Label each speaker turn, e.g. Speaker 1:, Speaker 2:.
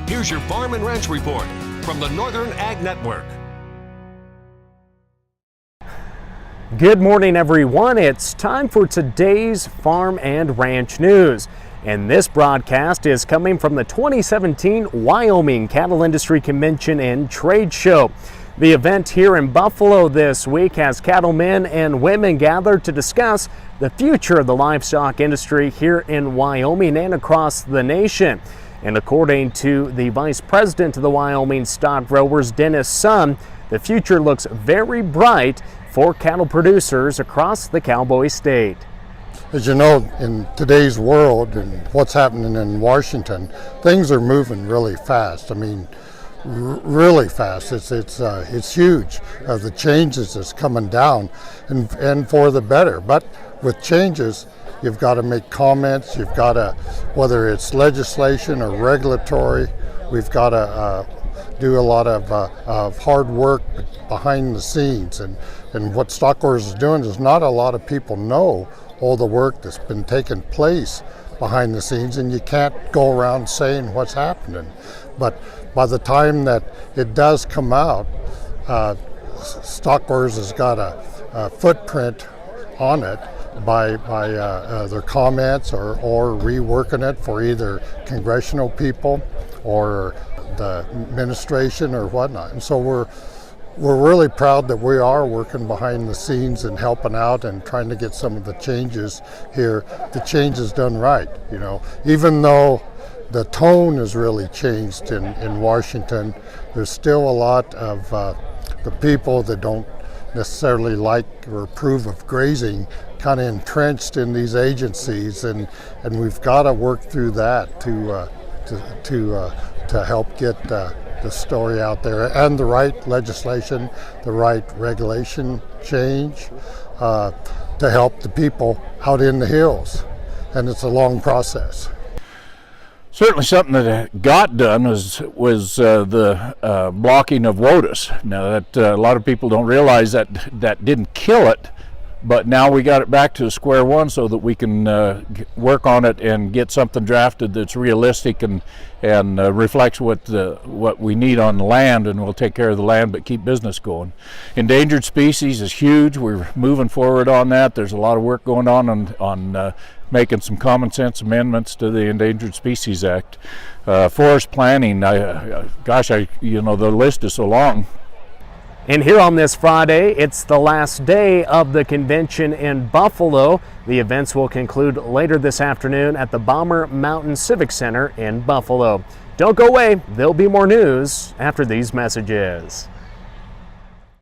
Speaker 1: Here's your Farm and Ranch Report from the Northern Ag Network.
Speaker 2: Good morning, everyone. It's time for today's Farm and Ranch News. And this broadcast is coming from the 2017 Wyoming Cattle Industry Convention and Trade Show. The event here in Buffalo this week has cattlemen and women gathered to discuss the future of the livestock industry here in Wyoming and across the nation. And according to the Vice President of the Wyoming Stock Growers, Dennis Sun, the future looks very bright for cattle producers across the Cowboy State.
Speaker 3: As you know, in today's world and what's happening in Washington, things are moving really fast. I mean, really fast. It's huge. The changes that's coming down, and for the better. But with changes, you've got to make comments. You've got to, whether it's legislation or regulatory, we've got to do a lot of hard work behind the scenes. And what Stock Growers is doing is not a lot of people know all the work that's been taking place behind the scenes, and you can't go around saying what's happening. But by the time that it does come out, Stock Growers has got a footprint on it by their comments or reworking it for either congressional people or the administration or whatnot. And so we're really proud that we are working behind the scenes and helping out and trying to get some of the changes here, the changes done right. You know, even though the tone has really changed in Washington, there's still a lot of the people that don't necessarily like or approve of grazing kind of entrenched in these agencies, and we've got to work through that to help get the story out there and the right legislation, the right regulation change to help the people out in the hills. And it's a long process.
Speaker 4: Certainly something that got done was the blocking of WOTUS. Now that a lot of people don't realize that didn't kill it, but now we got it back to square one so that we can work on it and get something drafted that's realistic and reflects what we need on the land, and we'll take care of the land but keep business going. Endangered species is huge. We're moving forward on that. There's a lot of work going on making some common sense amendments to the Endangered Species Act. Forest planning, the list is so long.
Speaker 2: And here on this Friday, it's the last day of the convention in Buffalo. The events will conclude later this afternoon at the Bomber Mountain Civic Center in Buffalo. Don't go away, there'll be more news after these messages.